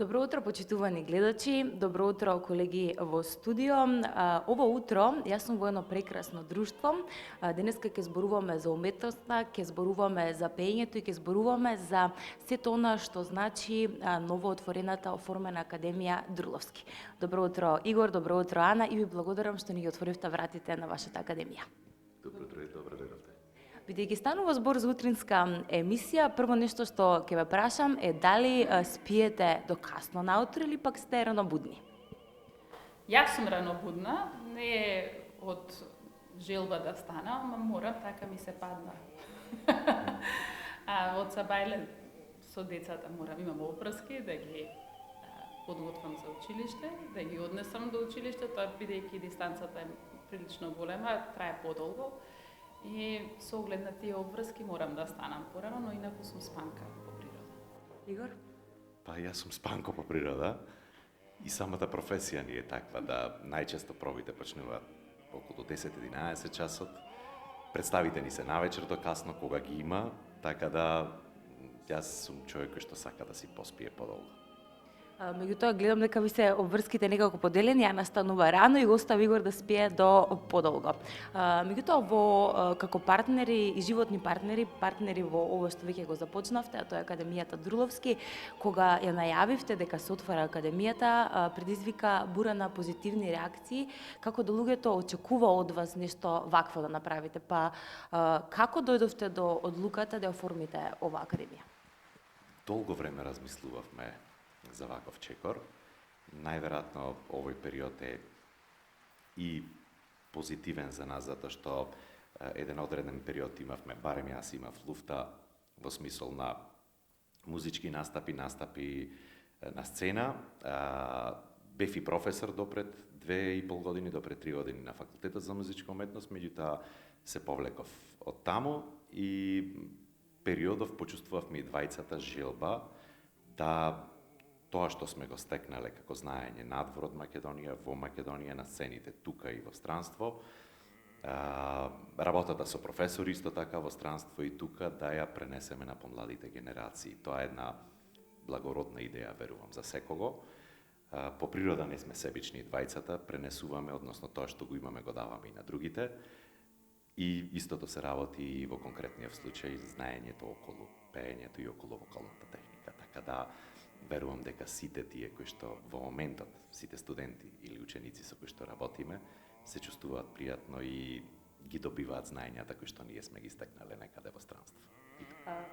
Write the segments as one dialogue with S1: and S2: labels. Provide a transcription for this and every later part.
S1: Добро утро, почитувани гледачи, добро утро, колеги во студио. Ово утро, јас сум во едно прекрасно друштво. Денеска ќе зборуваме за уметноста, ќе зборуваме за пеењето и ќе зборуваме за сето она што значи новоотворената оформена Академија Друловски. Добро утро, Игор, добро утро, Ана, и ви благодарам што ни ги отворивте вратите на вашата академија.
S2: Добро утро и добро дојдовте.
S1: Бидејќи станува збор за утринска емисија, прво нешто што ќе ве прашам е дали спиете до касно наутро или пак сте ранобудни?
S3: Јас сум ранобудна, не е од желба да станам, ама морам, така ми се падна. Од сабајле со децата морам, имам опрски да ги подготвам за училиште, да ги однесам до училиште, тоа бидејќи дистанцата е прилично голема, трае подолго. И со оглед на тие обврски морам да станам порано, но инаку сум спанка по природа.
S1: Игор?
S2: Па јас сум спанко по природа и самата професија ни е таква да најчесто пробите почнуваат околу 10-11 часот. Представите ни се навечер до касно кога ги има, така да јас сум човек кој што сака да си поспие подолго.
S1: Меѓутоа гледам дека ви се обврските некако поделени, а настанува рано и го остави Игор да спие до подолго. Меѓутоа во како партнери и животни партнери во ова што веќе го започнавте, а тоа е Академијата Друловски, кога ја најавивте дека се отвара академијата, предизвика бура на позитивни реакции, како да луѓето очекува од вас нешто вакво да направите. Па како дојдовте до одлуката да оформите оваа академија?
S2: Долго време размислувавме за ваков чекор. Најверојатно овој период е и позитивен за нас, затоа што еден одреден период имавме, барем јас имав луфта во смисол на музички настапи на сцена. Бев и професор допред 2,5 години, допред 3 години на факултетот за музичка уметност, меѓутоа се повлеков од таму и периодов почувствувавме и двајцата желба да тоа што сме го стекнале како знаење надвор од Македонија, во Македонија, на сцените тука и во странство, работата со професори исто така во странство и тука, да ја пренесеме на помладите генерации. Тоа е една благородна идеја, верувам, за секого. По природа не сме себични двајцата, пренесуваме, односно тоа што го имаме го даваме и на другите. И истото се работи и во конкретниот случај знаењето околу пеењето и околу вокалната техника. Така да верувам дека сите тие кои што во моментот, сите студенти или ученици со кои што работиме, се чувствуваат пријатно и ги добиваат знаењата кои што ние сме ги стекнале некаде во странство.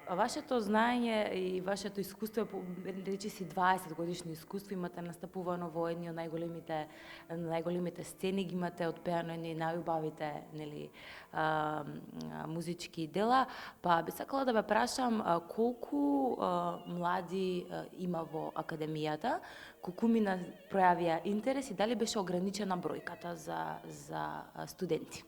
S1: А вашето знаење и вашето искуство, речиси 20 годишно искуство, имате настапувано во едни од најголемите сцени, ги имате отпеано едни најубавите, нели, музички дела, па би сакала да ве прашам колку млади има во академијата, колку мина пројавија интерес и дали беше ограничена бројката за студенти?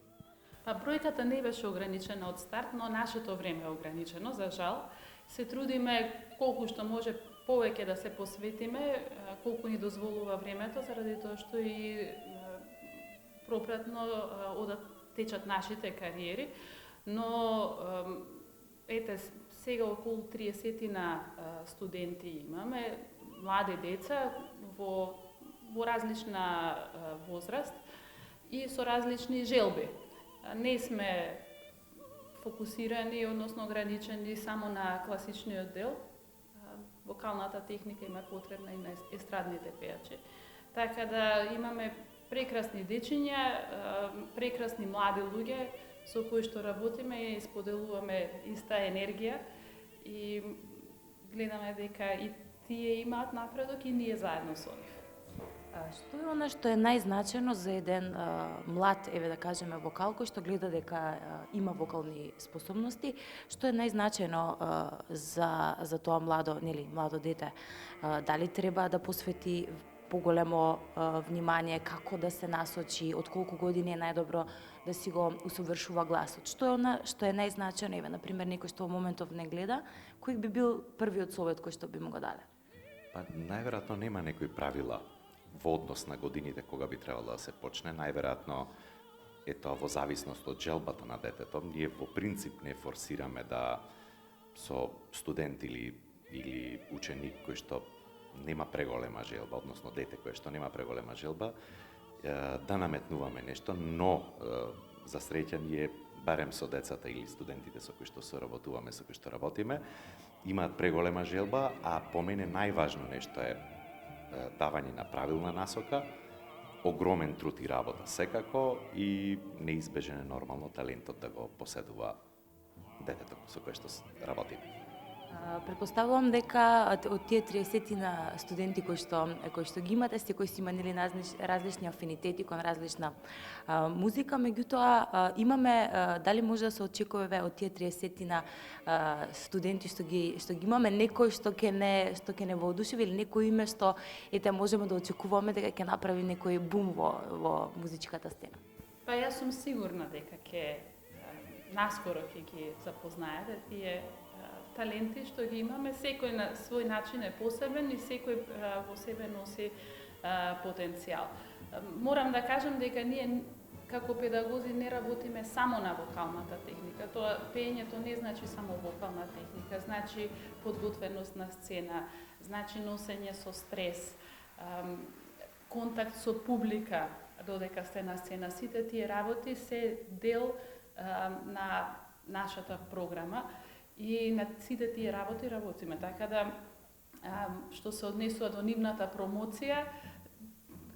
S3: Па бројката не беше ограничена од старт, но нашето време е ограничено, за жал. Се трудиме колку што може повеќе да се посветиме, колку ни дозволува времето, заради тоа што и пропратно одат течат нашите кариери. но ете сега околу 30 студенти имаме, млади деца во различна возраст и со различни желби. Не сме фокусирани, односно ограничени само на класичниот дел. Вокалната техника има потребна и на естрадните пејачи. Така да имаме прекрасни дечиња, прекрасни млади луѓе со кои што работиме и споделуваме иста енергија и гледаме дека и тие имаат напредок и ние заедно со нив.
S1: Што е она што е најзначено за еден млад, еве да кажеме, вокал кој што гледа дека има вокални способности, што е најзначено за тоа младо дете? Дали треба да посвети поголемо внимание, како да се насочи, од колку години е најдобро да си го усовршува гласот? Што е она што е најзначено, еве, например, некој што во моментов не гледа, кој би бил првиот совет кој што би му го даде?
S2: Па најверојатно нема некои правила во однос на годините кога би требало да се почне. Најверојатно е тоа во зависност од желбата на детето. Ние во принцип не форсираме да со студент или ученик кој што нема преголема желба, односно дете кое што нема преголема желба, да наметнуваме нешто, но за среќа ние барем со децата или студентите со кои што соработуваме, со кои што работиме, имаат преголема желба, а по мене најважно нешто е давање на правилна насока, огромен труд и работа секако и неизбежен е нормално талентот да го поседува детето со кое што работиме.
S1: Предпоставувам дека од тие 30 студенти кои што ги имате, секој си има нели различни афинитети кон различна музика, меѓутоа имаме, дали може да се очекува од тие 30 студенти што ги имаме, некој што ќе не воодушеви или некој име што можеме да очекуваме дека ќе направи некој бум во музичката сцена?
S3: Па јас сум сигурна дека наскоро ќе ги запознаете тие таленти што ги имаме, секој на свој начин е посебен и секој во себе носи потенцијал. Морам да кажам дека ние како педагози не работиме само на вокалната техника. Тоа пеењето не значи само вокална техника, значи подготвеност на сцена, значи носење со стрес, контакт со публика додека сте на сцена. Сите тие работи се дел на нашата програма. И на сите тие работиме, така да што се однесува до нивната промоција,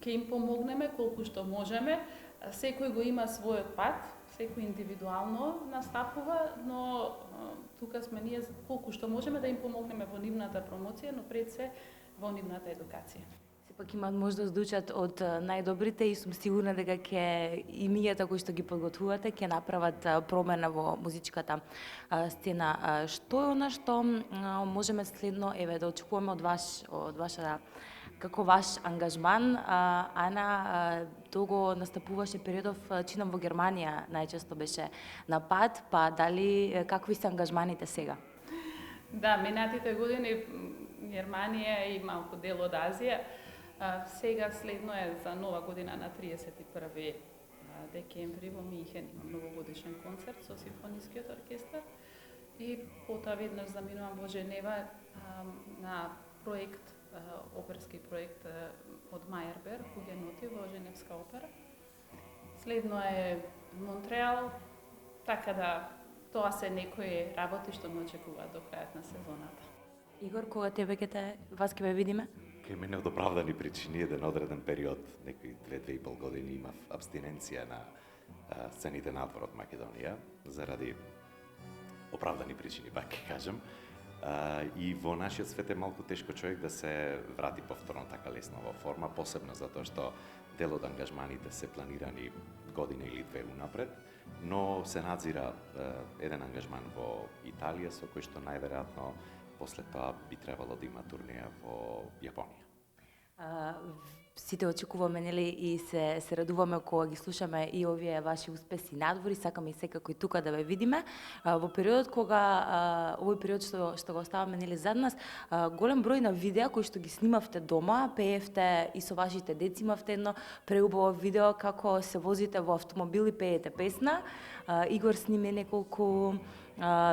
S3: ќе им помогнеме колку што можеме. Секој го има својот пат, секој индивидуално настапува, но тука сме ние колку што можеме да им помогнеме во нивната промоција, но пред се во нивната едукација.
S1: Сепак имаат можност да учат од најдобрите и сум сигурна дека ќе и мијата кои што ги подготвувате ќе направат промена во музичката сцена. Што е она што можеме следно да очекуваме од вашата како ваш ангажман? Ана долго настапуваше периодов, чинам во Германија најчесто беше на пат, па дали какви се ангажманите сега?
S3: Да, минатите години Германија и малку дел од Азија. Сега следно е за нова година на 31 декември во Минхен имам новогодишен концерт со симфонискиот оркестар и потоа веднаш заминувам во Женева на проект, оперски проект од Мајербер, Хугеноти во Женевска опера. Следно е Монтреал, така да тоа се некои работи што ме очекуваат до крајот на сезоната.
S1: Игор, кога вас ќе ве видиме?
S2: Кај мене од оправдани причини еден одреден период, некои 2-2,5 години имав абстиненција на сцените надвор од Македонија, заради оправдани причини, пак ќе кажам. И во нашиот свет е малку тешко човек да се врати повторно така лесно во форма, посебно затоа што дел од ангажманите се планирани година или две унапред, но се надзира еден ангажман во Италија со кој што најверојатно после тоа би требало да има турнеја во Јапонија.
S1: сите очекуваме, нели, и се радуваме кога ги слушаме и овие ваши успеси надвор и сакаме и секако и тука да ве видиме. Во периодот кога овој период што го оставаме, нели, зад нас, голем број на видеа кои што ги снимавте дома, пеевте и со вашите деци, имавте едно преубаво видео како се возите во автомобил и пеете песна. Игор сниме неколку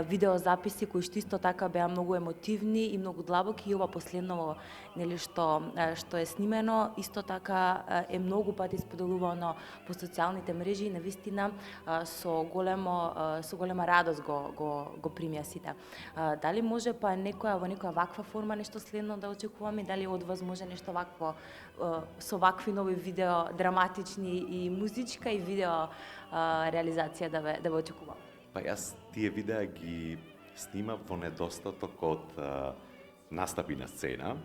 S1: видеозаписи кои што исто така беа многу емотивни и многу длабоки, и ова последново, нели, што е снимено исто така е многу пати споделувано по социјалните мрежи и навистина со голема радост го примија сите. Дали може па во некоја ваква форма нешто следно да очекуваме, дали од вас може нешто вакво со вакви нови видео, драматични и музичка и видео реализација да ве очекуваме?
S2: Па јас тие видеа ги снимав во недостаток од настапи на сцена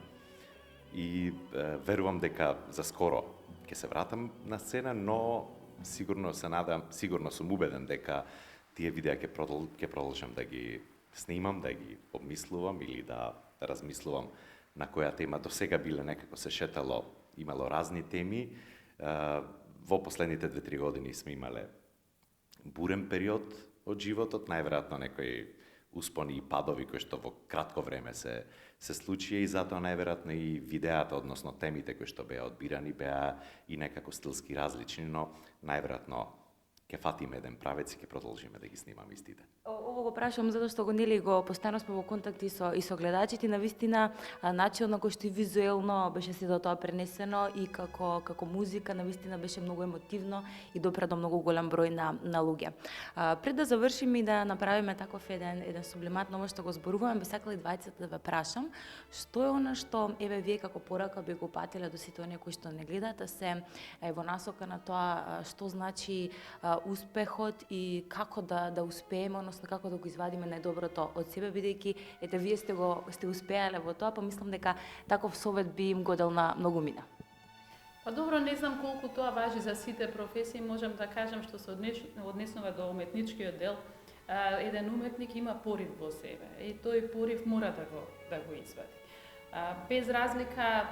S2: и верувам дека за скоро ќе се вратам на сцена, но сигурно сум убеден дека тие видеа ќе продолжам да ги снимам, да ги обмислувам или да размислувам на која тема до сега биле некако се шетало, имало разни теми. Во последните 2-3 години сме имале бурен период од животот, најверојатно некои успони и падови кои што во кратко време се случија и затоа најверојатно и видеата, односно темите кои што беа одбирани, беа и некако стилски различни, но најверојатно ќе фатиме еден правец и ќе продолжиме да ги снимаме истите.
S1: Ово го прашувам затоа што го нели го постојано сме во контакт и со гледачите, навистина начинот на кој што и визуелно беше сето тоа пренесено и како музика навистина беше многу емотивно и допре до многу голем број на луѓе. Пред да завршиме и да направиме таков еден сублимат на ово што го зборуваме, би сакала и двајцата да ве прашам, што е она што еве вие како порака би го патиле до сите оние кои што не гледаат, а се во насока на тоа што значи успехот и како да успееме, односно како да го извадиме најдоброто од себе, бидејќи ете вие сте успеале во тоа, па мислам дека таков совет би им го дал на многумина.
S3: Па добро, не знам колку тоа важи за сите професии, можам да кажам што се однесува до уметничкиот дел. Еден уметник има порив во себе и тој порив мора да го извади. Без разлика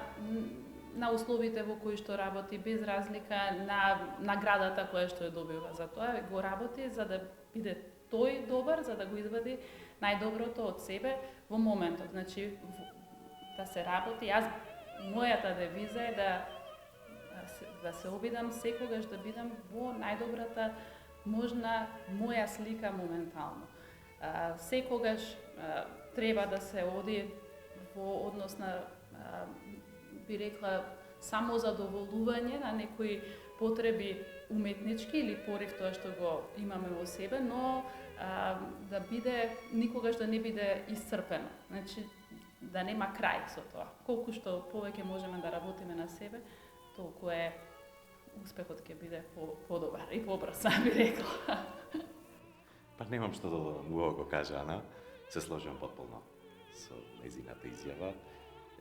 S3: на условите во кои што работи, без разлика на наградата која што ја добива за тоа, го работи за да биде тој добар, за да го извади најдоброто од себе во моментот. Значи, да се работи. Мојата девиза е да се обидам секогаш да бидам во најдобрата можна моја слика моментално. Секогаш треба да се оди во однос на би рекла, само задоволување на некои потреби уметнички или порив тоа што го имаме во себе, но да биде, никогаш да не биде исцрпено. Значи, да нема крај со тоа. Колку што повеќе можеме да работиме на себе, толку успехот ќе биде подобар и побрз, би рекла.
S2: Па немам што да додам, убаво го кажа Ана, се сложувам потполно со нејзината изјава.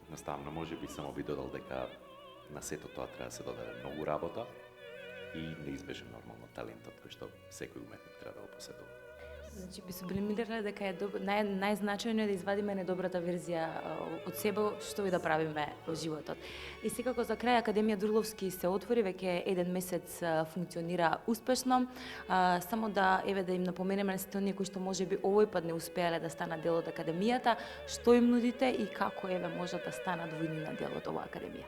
S2: Едноставно, може би само би додал дека на сето тоа треба да се додаде многу работа и неизбежен нормално талентот кој што секој уметник треба да го поседува.
S1: Значи би сублимирала дека е најзначајно е да извадиме најдобрата верзија од себе што и да правиме во животот. И секако за крај Академија Дурловски се отвори, веќе еден месец функционира успешно. Само да им напоменеме на сите оние кои што можеби овој пат не успеале да станат дел од академијата, што им нудите и како можат да станат војни дел од оваа академија.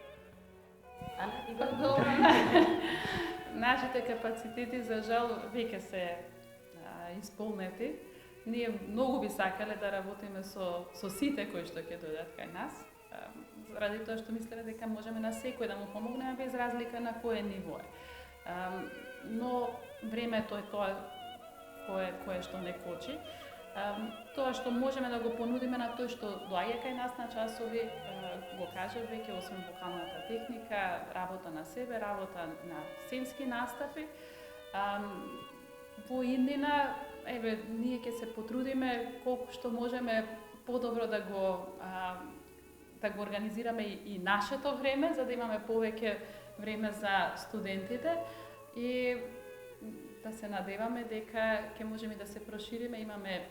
S3: Нашите капацитети за жал веќе се исполнети. Ние многу би сакале да работиме со сите кои што ќе дојдат кај нас, заради тоа што мислиме дека можеме на секој да му помогнеме без разлика на кое ниво е. Но времето е тоа кое што не кочи. Тоа што можеме да го понудиме на тој што доаѓа кај нас на часови, го кажав веќе, освен вокалната техника, работа на себе, работа на сценски настапи. Во иднина, ние ќе се потрудиме колку што можеме подобро да го организираме и нашето време, за да имаме повеќе време за студентите и да се надеваме дека ќе можеме да се прошириме. Имаме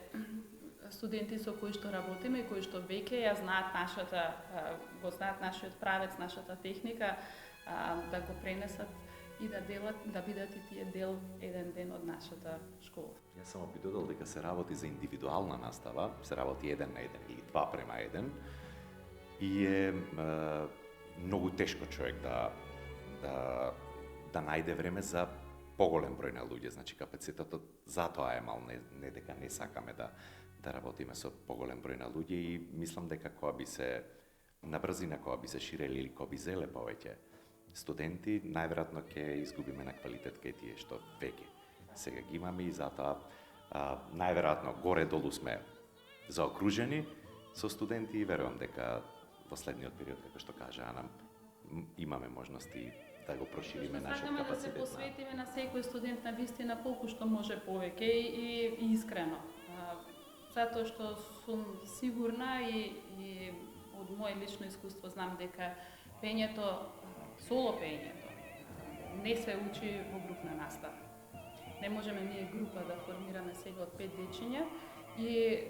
S3: студенти со кои што работиме и кои што веќе го знаат нашиот правец, нашата техника, да го пренесат и да делат, да бидат и тие дел еден ден од нашата школа.
S2: Јас само би додал дека се работи за индивидуална настава, се работи 1 на 1 или 2:1 и е многу тешко човек да најде време за поголем број на луѓе, значи капацитетот затоа е мал, не дека не сакаме да работиме со поголем број на луѓе и мислам дека кога би се на брзина, кога би се ширели или кога би зеле повеќе студенти, најверојатно ќе изгубиме на квалитет кај тие што веќе сега ги имаме и затоа најверојатно горе-долу сме заокружени со студенти и верувам дека во следниот период, како што кажа Ана, имаме можности да го прошириме нашиот
S3: капацитет. Да се посветиме на секој студент на вистина колку што може повеќе и искрено. Затоа што сум сигурна и од моје лично искуство знам дека пењето, соло пењето, не се учи во групна настава. Не можеме ние група да формираме сега од 5 дечиња и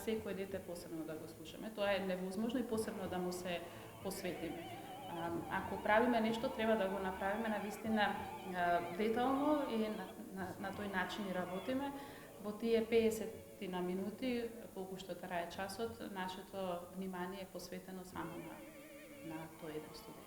S3: секој дете посебно да го слушаме. Тоа е невозможно и посебно да му се посветиме. Ако правиме нешто, треба да го направиме на вистина детално и на тој начин и работиме. Во тие 50 на минути, колку што трае часот, нашето внимание е посветено само на тој еден студент.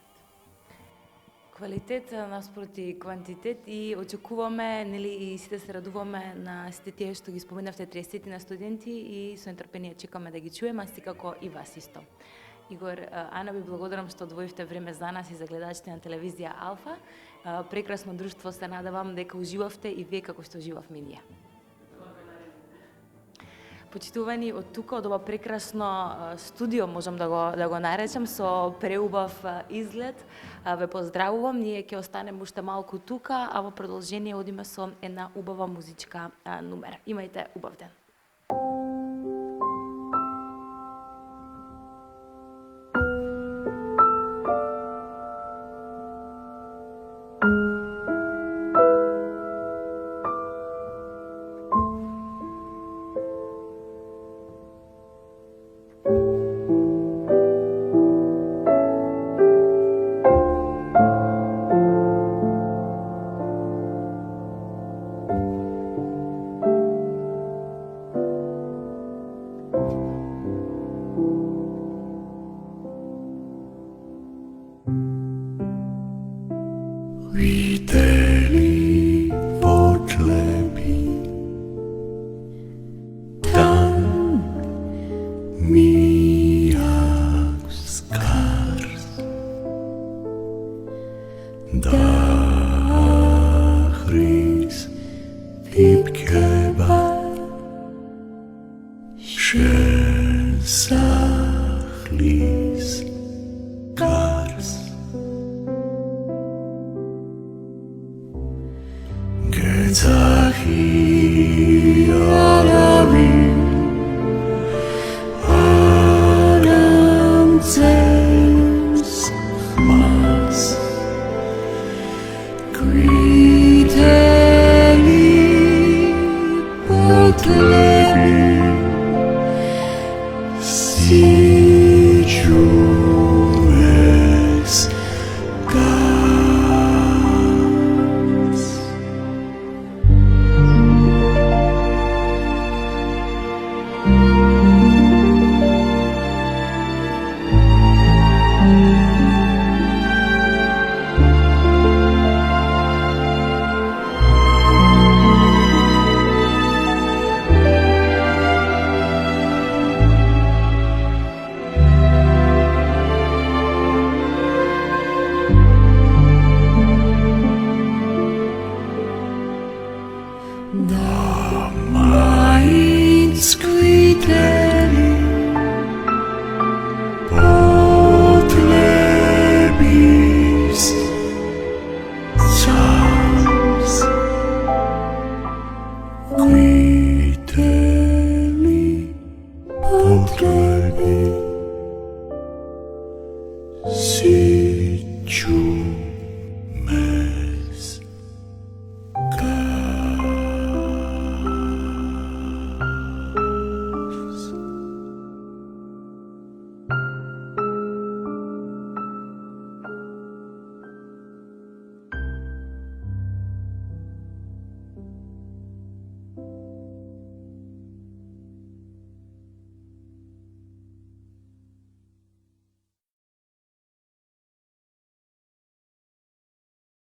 S1: Квалитет наспроти квантитет и очекуваме, нели, и сите се радуваме на сите тие што ги споменавте 30 на студенти и со нетрпение чекаме да ги чуеме, а секако и вас исто. Игор, Ана, ви благодарам што одвоивте време за нас и за гледачите на телевизија Алфа. Прекрасно друштво, се надевам дека уживавте и вие како што уживавме ние. Почитувани, од тука, од ова прекрасно студио, можам да го наречам, со преубав изглед, ве поздравувам. Ние ќе останеме уште малку тука, а во продолжение одиме со една убава музичка номер. Имајте убав ден.
S4: Videli potlebi dan mijak skars da Hris vipkeba šesahlis kars Gezahi